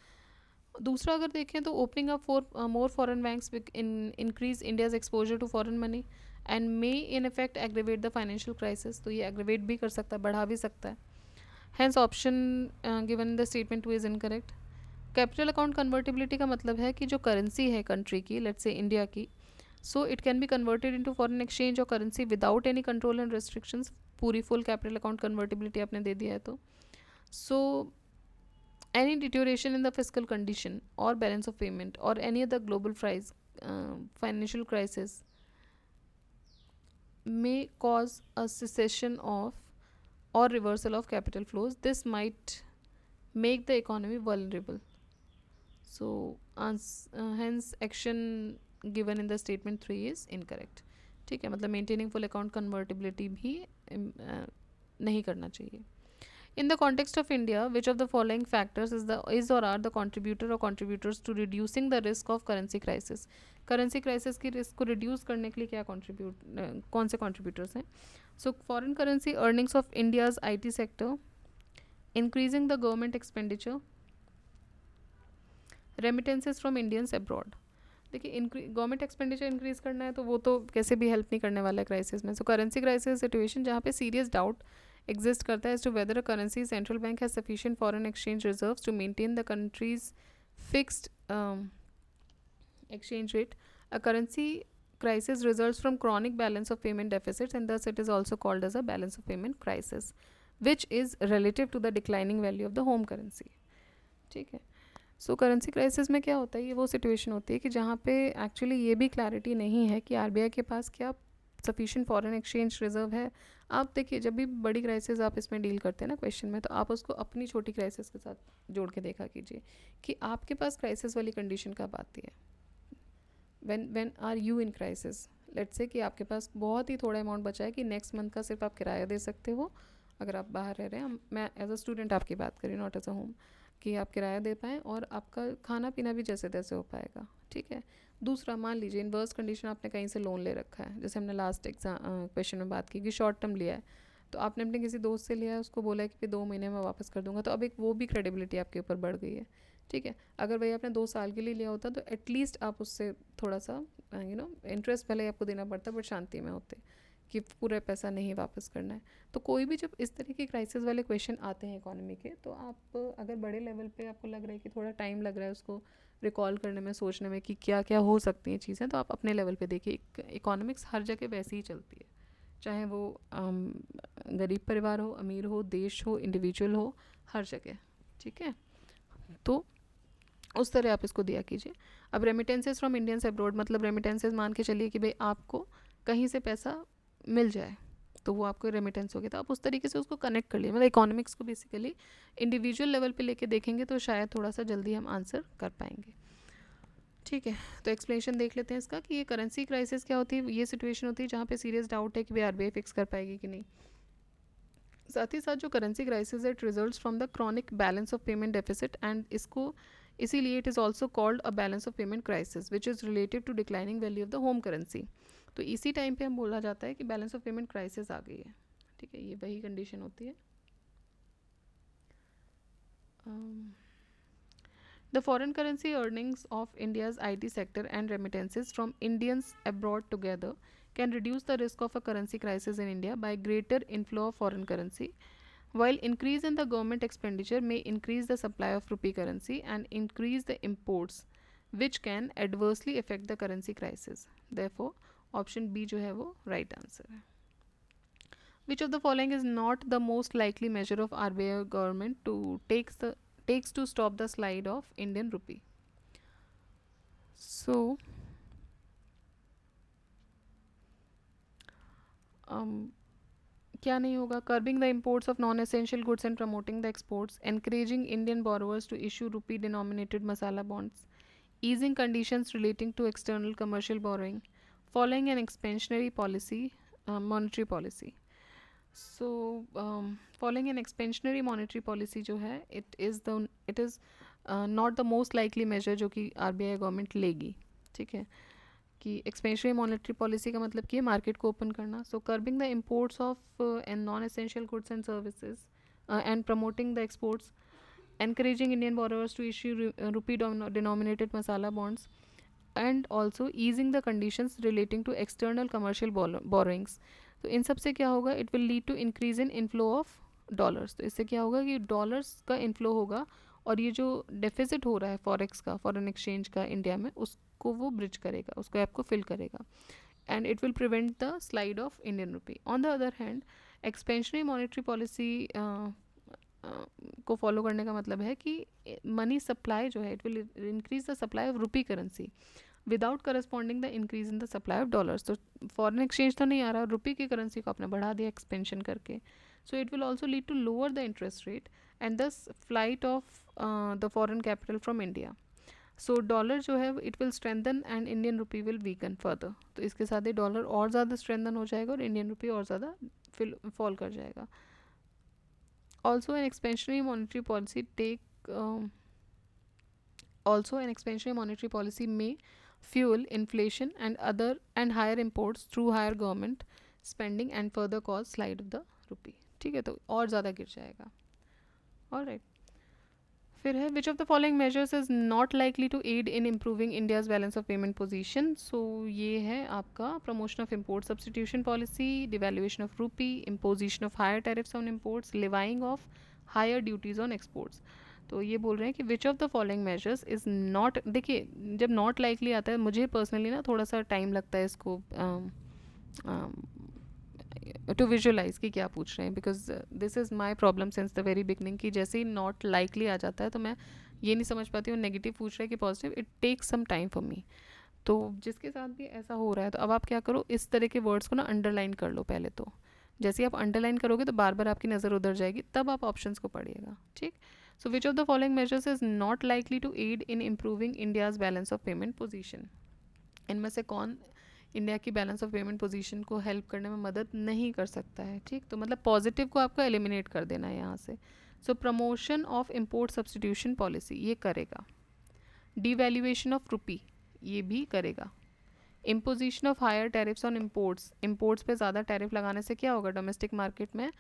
A: दूसरा अगर देखें तो opening up for more foreign banks increase India's exposure to foreign money and may in effect aggravate the financial crisis. तो ये aggravate भी कर सकता है, बढ़ा भी सकता है। Hence option given in the statement 2 is incorrect. Capital account convertibility का मतलब है कि जो करेंसी है कंट्री की, लेट्स से इंडिया की, so it can be converted into foreign exchange और currency without any control and restrictions. पूरी फुल कैपिटल अकाउंट कन्वर्टिबिलिटी आपने दे दिया है तो सो any deterioration in the fiscal condition or balance of payment or any other global financial crisis may cause a cessation of or reversal of capital flows. This might make the economy vulnerable. So hence action given in the statement 3 is incorrect. ठीक है, मतलब maintaining full account convertibility भी नहीं करना चाहिए। In the context of India, which of the following factors is or are the contributor or contributors to reducing the risk of currency crisis? Currency crisis की risk को reduce करने के लिए क्या कौन से contributors हैं? So foreign currency earnings of India's IT sector, increasing the government expenditure, remittances from Indians abroad. देखिए गवर्नमेंट एक्सपेंडिचर इंक्रीज करना है तो वो तो कैसे भी हेल्प नहीं करने वाला है क्राइसिस में. सो करेंसी क्राइसिस सिचुएशन जहाँ पे सीरियस डाउट एग्जिस्ट करता है as to whether a currency central bank has sufficient foreign exchange reserves to maintain the country's fixed exchange rate. A currency crisis results from chronic balance of payment deficits, and thus it is also called as a balance of payment crisis, which is relative to the declining value of the home currency. ठीक है. सो currency crisis में क्या होता है, ये वो situation होती है कि जहाँ पे एक्चुअली ये भी क्लैरिटी नहीं है कि आरबीआई के पास क्या सफिशिएंट फॉरेन एक्सचेंज रिजर्व है. आप देखिए जब भी बड़ी क्राइसिस आप इसमें डील करते हैं ना क्वेश्चन में, तो आप उसको अपनी छोटी क्राइसिस के साथ जोड़ के देखा कीजिए कि आपके पास क्राइसिस वाली कंडीशन कब आती है. when are you in crisis. Let's say कि आपके पास बहुत ही थोड़ा अमाउंट बचा है कि नेक्स्ट मंथ का सिर्फ आप किराया दे सकते हो अगर आप बाहर रह रहे हैं. मैं एज अ स्टूडेंट आपकी बात करी, नॉट एज अ होम, कि आप किराया दे पाएँ और आपका खाना पीना भी जैसे तैसे हो पाएगा. ठीक है. दूसरा, मान लीजिए इनवर्स कंडीशन आपने कहीं से लोन ले रखा है, जैसे हमने लास्ट क्वेश्चन में बात की कि शॉर्ट टर्म लिया है, तो आपने अपने किसी दोस्त से लिया है, उसको बोला है कि 2 महीने में वापस कर दूंगा, तो अब एक वो भी क्रेडिबिलिटी आपके ऊपर बढ़ गई है. ठीक है. अगर भैया आपने 2 साल के लिए लिया होता तो एटलीस्ट आप उससे थोड़ा सा इंटरेस्ट भले आपको देना पड़ता बट शांति में होते कि पूरा पैसा नहीं वापस करना है. तो कोई भी जब इस तरह के क्राइसिस वाले क्वेश्चन आते हैं इकोनॉमी के, तो आप अगर बड़े लेवल पे आपको लग रहा है कि थोड़ा टाइम लग रहा है उसको रिकॉल करने में, सोचने में कि क्या क्या हो सकती हैं चीज़ें, तो आप अपने लेवल पे देखिए. इकोनॉमिक्स हर जगह वैसी ही चलती है, चाहे वो गरीब परिवार हो, अमीर हो, देश हो, इंडिविजुअल हो, हर जगह. ठीक है. तो उस तरह आप इसको दिया कीजिए. अब रेमिटेंसेज फ्रॉम इंडियंस अब्रॉड, मतलब रेमिटेंसेज मान के चलिए कि भाई आपको कहीं से पैसा मिल जाए तो वो आपको रेमिटेंस हो गया, तो आप उस तरीके से उसको कनेक्ट कर लिए. मतलब इकोनॉमिक्स को बेसिकली इंडिविजुअल लेवल पे लेके देखेंगे तो शायद थोड़ा सा जल्दी हम आंसर कर पाएंगे. ठीक है. तो एक्सप्लेनेशन देख लेते हैं इसका कि ये करेंसी क्राइसिस क्या होती है. ये सिचुएशन होती है जहाँ पे सीरियस डाउट है कि भाई आरबीआई फिक्स कर पाएगी कि नहीं. साथ ही साथ जो करेंसी क्राइसिस है, it results from the chronic balance of payment deficit, and इसको इसीलिए it is also called a balance of payment crisis which is related to declining value of the home currency. तो इसी time पे हम बोला जाता है कि बैलेंस ऑफ पेमेंट क्राइसिस आ गई है. ठीक है. ये वही कंडीशन होती है. The foreign currency earnings of India's IT sector and remittances from Indians abroad together can reduce the risk of a currency crisis in India by greater inflow of foreign currency, while increase in the government expenditure may increase the supply of rupee currency and increase the imports, which can adversely affect the currency crisis. Therefore, option B जो है वो right answer है. Which of the following is not the most likely measure of RBI government to takes to stop the slide of Indian rupee? So, क्या नहीं होगा. Curbing the imports of non-essential goods and promoting the exports, encouraging Indian borrowers to issue rupee-denominated masala bonds, easing conditions relating to external commercial borrowing, following an expansionary policy, monetary policy. So following an expansionary monetary policy जो है it is not the most likely measure जो कि RBI government लेगी. ठीक है. कि expansionary monetary policy का मतलब कि है मार्केट को ओपन करना. So curbing the imports of and non essential goods and services and promoting the exports, encouraging Indian borrowers to issue rupee denominated masala bonds, and also easing the conditions relating to external commercial borrowings. तो इन सब से क्या होगा, it will lead to increase in inflow of dollars. तो इससे क्या होगा कि डॉलर्स का इनफ्लो होगा और ये जो डेफिसिट हो रहा है फॉरेक्स का, फॉरेन एक्सचेंज का इंडिया में, उसको वो ब्रिज करेगा, उसको आपको फिल करेगा, and it will prevent the slide of Indian rupee. On the other hand expansionary monetary policy को फॉलो करने का मतलब है कि मनी सप्लाई जो है, it will increase the supply of rupee currency without corresponding the increase in the supply of dollars. तो foreign exchange तो नहीं आ रहा, रुपी की करेंसी को आपने बढ़ा दिया एक्सपेंशन करके. So it will also lead to lower the interest rate and thus flight of the foreign capital from India. So dollar जो है it will strengthen and Indian rupee will weaken further. तो इसके साथ ही dollar और ज़्यादा strengthen हो जाएगा और इंडियन रुपी और ज़्यादा फॉल कर जाएगा. Also, an expansionary monetary policy may fuel inflation and higher imports through higher government spending and further cause slide of the rupee. ठीक है. तो और ज़्यादा गिर जाएगा. All right. फिर है which of the following measures is not likely to aid in improving India's balance of payment position. So ये है आपका promotion of import substitution policy, devaluation of rupee, imposition of higher tariffs on imports, levying of higher duties on exports. तो ये बोल रहे हैं कि which of the following measures is not. देखिए जब नॉट लाइकली आता है मुझे पर्सनली ना थोड़ा सा टाइम लगता है इसको टू विजुअलाइज कि क्या पूछ रहे हैं, because this is my problem since the very beginning कि जैसे ही नॉट लाइकली आ जाता है तो मैं ये नहीं समझ पाती हूँ नेगेटिव पूछ रहा है कि positive. It takes some time for me. तो जिसके साथ भी ऐसा हो रहा है तो अब आप क्या करो, इस तरह के वर्ड्स को ना अंडरलाइन कर लो पहले. तो जैसे ही आप अंडरलाइन करोगे तो बार बार आपकी नज़र उधर जाएगी, तब आप ऑप्शंस को पढ़िएगा. ठीक. So which of the following measures is not likely to aid in improving India's balance of payment position. इनमें से कौन इंडिया की बैलेंस ऑफ पेमेंट पोजीशन को हेल्प करने में मदद नहीं कर सकता है. ठीक. तो मतलब पॉजिटिव को आपको एलिमिनेट कर देना है यहाँ से. So promotion of import substitution policy ये करेगा. डिवैल्यूएशन ऑफ रुपी ये भी करेगा. Imposition of higher tariffs on imports, imports पे ज़्यादा टैरिफ लगाने से क्या होगा, डोमेस्टिक मार्केट में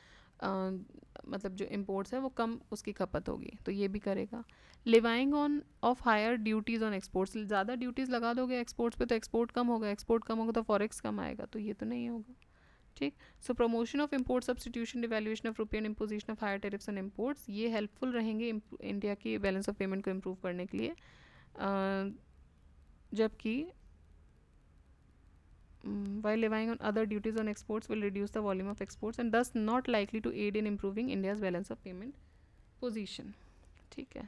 A: मतलब जो इम्पोर्ट्स है वो कम उसकी खपत होगी, तो ये भी करेगा. Levying on of higher duties on exports, ज़्यादा ड्यूटीज़ लगा दोगे एक्सपोर्ट्स पे तो एक्सपोर्ट कम होगा, एक्सपोर्ट कम होगा तो फॉरेक्स कम आएगा, तो ये तो नहीं होगा. ठीक. So promotion of import substitution, devaluation of rupee and imposition of higher tariffs on imports ये हेल्पफुल रहेंगे इंडिया की बैलेंस ऑफ पेमेंट को इम्प्रूव करने के लिए. जबकि while levying on other duties on exports will reduce the volume of exports and thus not likely to aid in improving India's balance of payment position. ठीक है.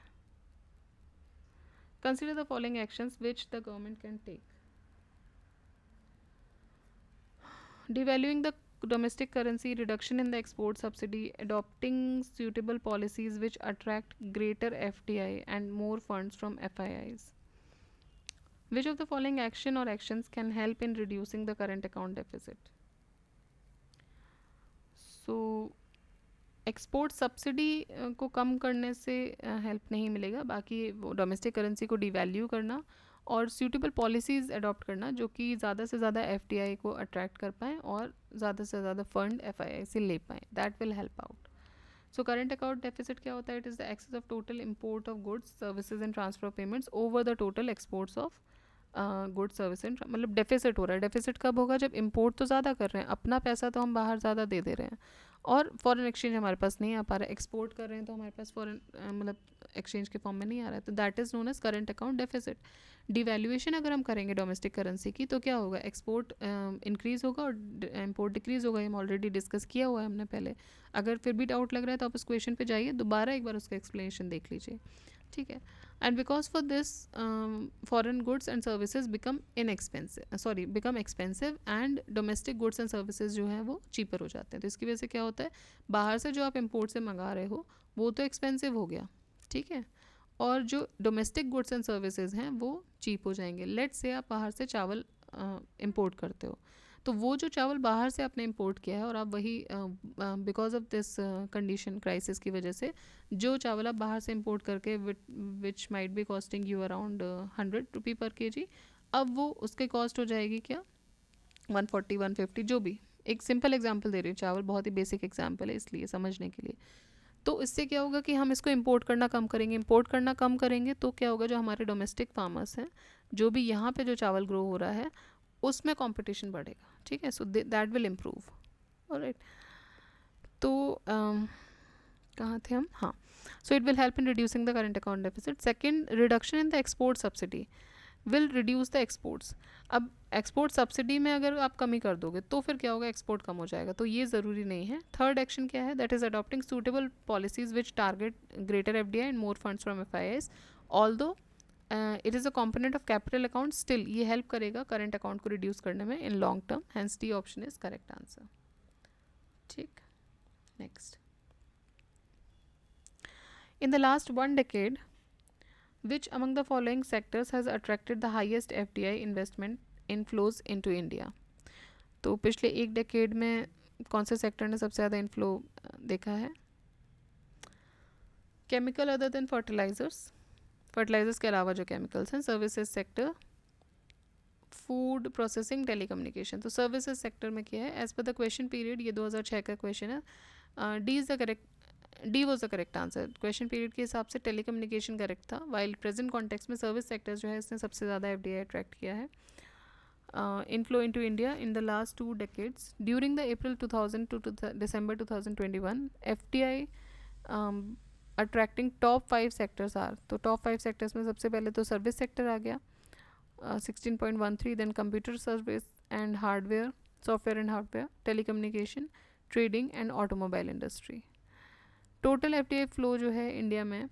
A: Consider the following actions which the government can take. Devaluing the domestic currency, reduction in the export subsidy, adopting suitable policies which attract greater FDI and more funds from FIIs. Which of the following action or actions can help in reducing the current account deficit? So export subsidy को कम करने से help नहीं मिलेगा, बाकी वो domestic currency को devalue करना और सूटेबल पॉलिसीज़ अडॉप्ट करना जो कि ज़्यादा से ज़्यादा एफडीआई को अट्रैक्ट कर पाएँ और ज़्यादा से ज़्यादा फंड एफआईआई से ले पाएँ, that will help out. So current account deficit क्या होता है, it is the excess of total import of goods services and transfer payments over the total exports of good service and, मतलब deficit हो रहा है. डेफिसिट कब होगा, जब इम्पोर्ट तो ज़्यादा कर रहे हैं, अपना पैसा तो हम बाहर ज़्यादा दे दे रहे हैं और फॉरेन एक्सचेंज हमारे पास नहीं आ पा रहा है. एक्सपोर्ट कर रहे हैं तो हमारे पास फॉरेन मतलब एक्सचेंज के फॉर्म में नहीं आ रहा है, तो that is known as current account deficit. Devaluation अगर हम करेंगे डोमेस्टिक करेंसी की तो क्या होगा, एक्सपोर्ट इंक्रीज़ होगा और इम्पोर्ट डिक्रीज़ होगा. हम ऑलरेडी डिस्कस किया हुआ है हमने पहले. अगर फिर भी डाउट लग रहा है तो आप उस क्वेश्चन पे जाइए, दोबारा एक बार उसका एक्सप्लेनेशन देख लीजिए. ठीक है. And because for this foreign goods and services become expensive and domestic goods and services जो है वो चीपर हो जाते हैं. तो इसकी वजह से क्या होता है, बाहर से जो आप इम्पोर्ट से मंगा रहे हो वो तो एक्सपेंसिव हो गया, ठीक है, और जो डोमेस्टिक गुड्स एंड सर्विसेज हैं वो चीप हो जाएंगे. लेट्स से आप बाहर से चावल इम्पोर्ट करते हो, तो वो जो चावल बाहर से आपने इंपोर्ट किया है और आप वही because of this condition crisis की वजह से जो चावल आप बाहर से इंपोर्ट करके which might be costing you around 100 रुपी पर केजी, अब वो उसके कॉस्ट हो जाएगी क्या 140 150, जो भी. एक सिंपल एग्जांपल दे रही हूँ, चावल बहुत ही बेसिक एग्जांपल है इसलिए समझने के लिए. तो इससे क्या होगा कि हम इसको इंपोर्ट करना कम करेंगे. इंपोर्ट करना कम करेंगे तो क्या होगा, जो हमारे डोमेस्टिक फार्मर्स हैं, जो भी यहाँ पे जो चावल ग्रो हो रहा है उसमें कंपटीशन बढ़ेगा. ठीक है. So that will improve. Alright. तो कहाँ थे हम, हाँ. सो it will help in reducing the current account deficit. Second, reduction in the export subsidy will reduce the exports. अब एक्सपोर्ट सब्सिडी में अगर आप कमी कर दोगे तो फिर क्या होगा, एक्सपोर्ट कम हो जाएगा, तो ये ज़रूरी नहीं है. थर्ड एक्शन क्या है, that is adopting suitable policies which target greater FDI and more funds from FIIs. Although it is a component of capital account, still ये हेल्प करेगा करंट अकाउंट को रिड्यूस करने में in long term. Hence D option is correct answer. ठीक. Next. In the last 1 decade, which among the following sectors has attracted the highest FDI investment inflows into India? तो पिछले 1 decade में कौन से sector ने सबसे ज़्यादा इनफ्लो देखा है? केमिकल अदर देन फर्टिलाइजर्स के अलावा जो केमिकल्स हैं, services sector, food processing, telecommunication. तो सर्विसेज सेक्टर में क्या है, as per the question period, ये 2006 का क्वेश्चन है. D is the correct D was the correct answer. Question period के हिसाब से टेलीकम्युनिकेशन करेक्ट था, वाइल प्रेजेंट कॉन्टेक्स्ट में सर्विस सेक्टर जो है इसने सबसे ज़्यादा एफडीआई अट्रैक्ट किया है. Inflow into India in the last 2 decades. During the April 2000 to December 2021, FDI attracting top 5 sectors are. तो top 5 sectors में सबसे पहले तो सर्विस सेक्टर आ गया 16.13, then computer service and hardware, software and hardware, telecommunication, trading and automobile industry. Total FDI flow जो है India में,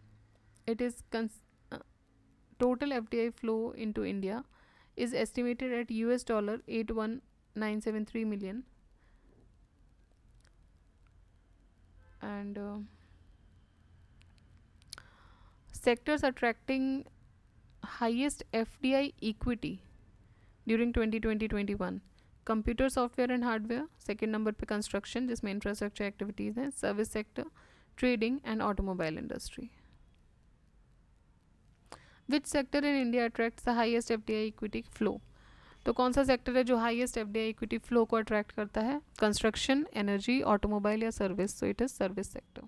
A: it is total FDI flow into India is estimated at $81973 million, and sectors attracting highest FDI equity during 2020-21, computer software and hardware, second number पे construction जिसमें infrastructure activities हैं, service sector, trading and automobile industry. Which sector in India attracts the highest FDI equity flow. तो कौन सा sector है जो highest FDI equity flow को attract करता है? कंस्ट्रक्शन, एनर्जी, ऑटोमोबाइल या service. So it is service sector.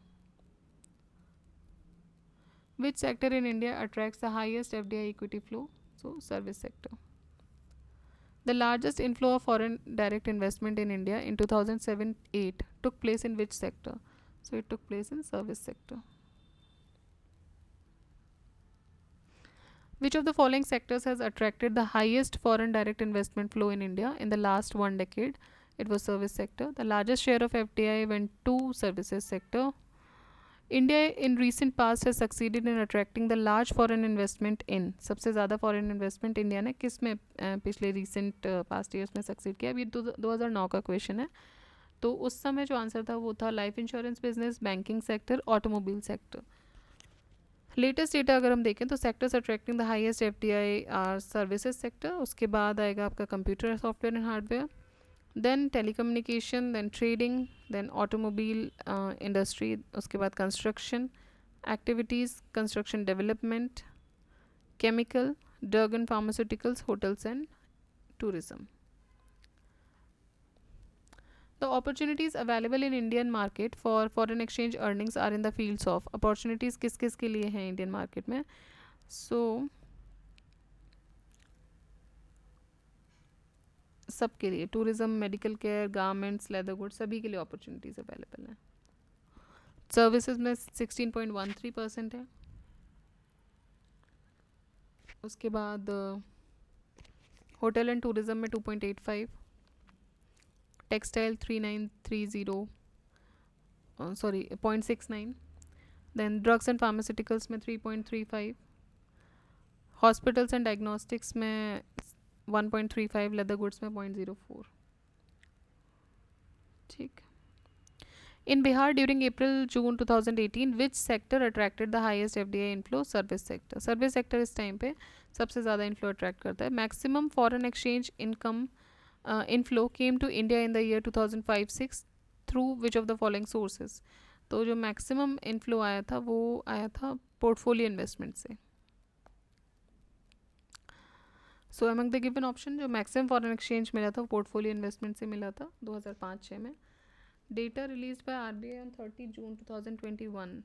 A: Which sector in India attracts the highest FDI equity flow? So service sector. The largest inflow of foreign direct investment in India in 2007-8 took place in which sector? So it took place in service sector. Which of the following sectors has attracted the highest foreign direct investment flow in India in the last 1 decade? It was service sector. The largest share of FDI went to services sector. India in recent past has succeeded in attracting the large foreign investment in. सबसे ज़्यादा foreign investment India ने किस में पिछले recent past years में succeed किया? अभी 2009 का क्वेश्चन है, तो उस समय जो आंसर था वो था life insurance business, banking sector, automobile sector. Latest data अगर हम देखें तो sectors attracting the highest FDI are services sector, उसके बाद आएगा आपका computer software and hardware, then telecommunication, then trading, then automobile industry, उसके बाद construction activities, construction development, chemical, drug and pharmaceuticals, hotels and tourism. The opportunities available in Indian market for foreign exchange earnings are in the fields of. Opportunities किस किस के लिए हैं Indian market में? So सब के लिए, tourism, medical care, garments, leather goods, सभी के लिए अपॉर्चुनिटीज़ अवेलेबल हैं. सर्विसेज में 16.13% है. उसके बाद होटल एंड टूरिज्म में 2.85, textile 3930 sorry 0.69, then drugs and pharmaceuticals में 3.35, हॉस्पिटल्स एंड डायग्नोस्टिक्स में 1.35, लेदर गुड्स में 0.04. ठीक. In Bihar during April June 2018 which sector attracted the highest FDI inflow? Service sector. Service sector इस टाइम पे सबसे ज़्यादा इनफ्लो अट्रैक्ट करता है. Maximum foreign exchange income inflow came to India in the year 2005-06 through which of the following sources? तो जो maximum inflow आया था वो आया था पोर्टफोलियो इन्वेस्टमेंट से. सो अमंग द गिवन ऑप्शन जो मैक्सिमम फॉरेन एक्सचेंज मिला था वो पोर्टफोलियो इन्वेस्टमेंट से मिला था 2005-06 में. Data release by RBI on 30 June 2021.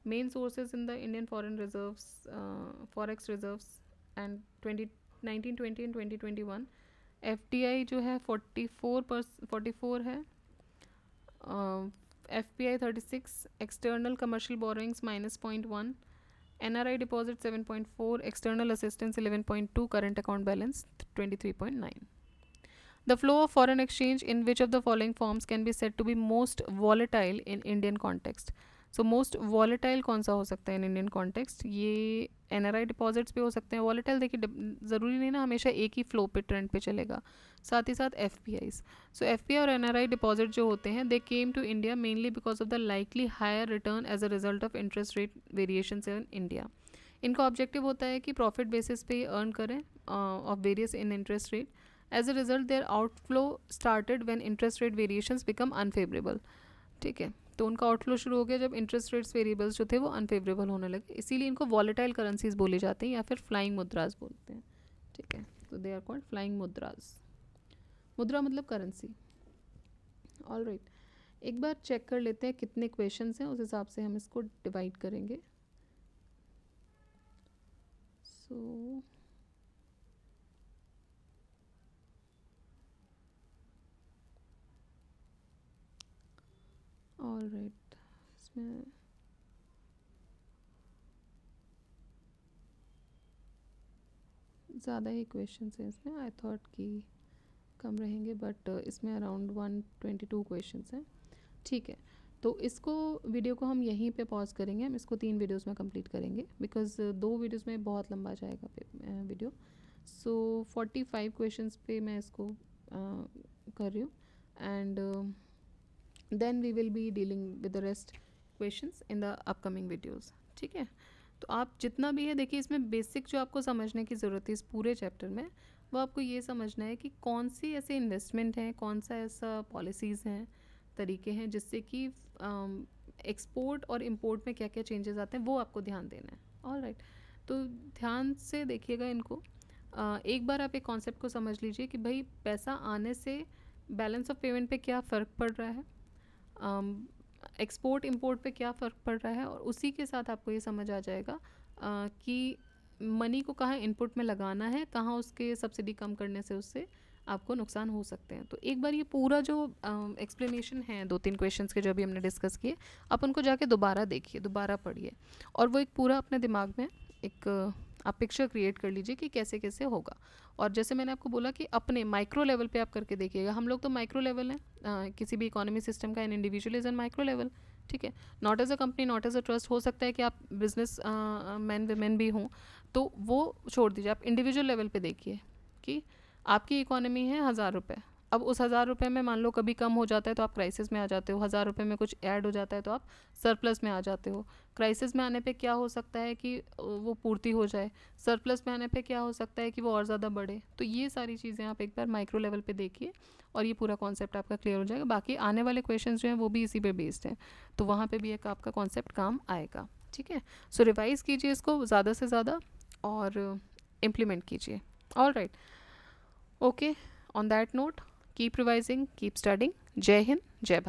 A: Main sources in the Indian foreign reserves, forex reserves and 1920 and 2021. FDI जो है 44 है, FPI 36, external commercial borrowings -0.1, NRI deposit 7.4, external assistance 11.2, current account balance 23.9. The flow of foreign exchange in which of the following forms can be said to be most volatile in Indian context? So most volatile कौन सा हो सकता है in Indian context? ये NRI deposits पे हो सकते हैं. वॉलेटाइल देखिए ज़रूरी नहीं ना हमेशा एक ही फ्लो पे ट्रेंड पे चलेगा, साथ ही साथ FPIs. सो FPI और NRI डिपॉजिट जो होते हैं they came to India mainly because of the likely higher return as a result of interest rate variations in India. इनका ऑब्जेक्टिव होता है कि प्रॉफिट बेसिस पे अर्न करें of various in interest rate. As a result their outflow started when interest rate variations become unfavourable. ठीक है, तो उनका आउटफ्लो शुरू हो गया जब इंटरेस्ट रेट्स वेरिएबल्स जो थे वो अनफेवरेबल होने लगे. इसीलिए इनको वॉलेटाइल करेंसीज बोली जाती हैं या फिर फ्लाइंग मुद्राज बोलते हैं. ठीक है, तो दे आर कॉल्ड फ्लाइंग मुद्राज. मुद्रा मतलब करेंसी. All right. एक बार चेक कर लेते हैं कितने क्वेश्चंस हैं, उस हिसाब से हम इसको डिवाइड करेंगे. सो ऑलराइट, इसमें ज़्यादा ही क्वेश्चंस हैं इसमें. आई थॉट कि कम रहेंगे, बट इसमें अराउंड 122 क्वेश्चंस हैं. ठीक है, तो इसको वीडियो को हम यहीं पे पॉज करेंगे. हम इसको 3 वीडियोस में कंप्लीट करेंगे, बिकॉज 2 वीडियोस में बहुत लंबा जाएगा वीडियो. सो 45 क्वेश्चंस पे मैं इसको कर रही हूँ, and then we will be dealing with the rest questions in the upcoming videos. ठीक है, तो आप जितना भी है देखिए, इसमें बेसिक जो आपको समझने की ज़रूरत है इस पूरे चैप्टर में, वो आपको ये समझना है कि कौन सी ऐसे इन्वेस्टमेंट हैं, कौन सा ऐसा पॉलिसीज़ हैं, तरीके हैं जिससे कि एक्सपोर्ट और इंपोर्ट में क्या क्या चेंजेस आते हैं, वो आपको ध्यान देना है. ऑलराइट, तो ध्यान से देखिएगा इनको. एक बार आप एक कॉन्सेप्ट को समझ लीजिए कि भाई पैसा आने से बैलेंस ऑफ पेमेंट पे क्या फ़र्क पड़ रहा है, एक्सपोर्ट इंपोर्ट पे क्या फ़र्क पड़ रहा है, और उसी के साथ आपको ये समझ आ जाएगा कि मनी को कहाँ इनपुट में लगाना है, कहाँ उसके सब्सिडी कम करने से उससे आपको नुकसान हो सकते हैं. तो एक बार ये पूरा जो एक्सप्लेनेशन है 2-3 क्वेश्चंस के जो अभी हमने डिस्कस किए, आप उनको जाके दोबारा देखिए, दोबारा पढ़िए, और वो एक पूरा अपने दिमाग में एक आप पिक्चर क्रिएट कर लीजिए कि कैसे कैसे होगा. और जैसे मैंने आपको बोला कि अपने माइक्रो लेवल पे आप करके देखिएगा. हम लोग तो माइक्रो लेवल हैं किसी भी इकोनॉमी सिस्टम का. An individual is an micro level. ठीक है, not as a company, not as a trust. हो सकता है कि आप बिजनेस मैन वुमेन भी हों, तो वो छोड़ दीजिए. आप इंडिविजुअल लेवल पे देखिए कि आपकी इकोनॉमी है 1000 रुपये. अब उस 1000 रुपये में मान लो कभी कम हो जाता है तो आप क्राइसिस में आ जाते हो. 1000 रुपये में कुछ ऐड हो जाता है तो आप सरप्लस में आ जाते हो. क्राइसिस में आने पे क्या हो सकता है कि वो पूर्ति हो जाए. सरप्लस में आने पे क्या हो सकता है कि वो और ज़्यादा बढ़े. तो ये सारी चीज़ें आप एक बार माइक्रो लेवल पे देखिए, और ये पूरा कॉन्सेप्ट आपका क्लियर हो जाएगा. बाकी आने वाले क्वेश्चंस जो हैं वो भी इसी पे बेस्ड हैं, तो वहाँ पे भी एक आपका कॉन्सेप्ट काम आएगा. ठीक है, सो रिवाइज कीजिए इसको ज़्यादा से ज़्यादा और इम्प्लीमेंट कीजिए. All right, okay, on that note, keep revising, keep studying. जय हिंद, जय भारत.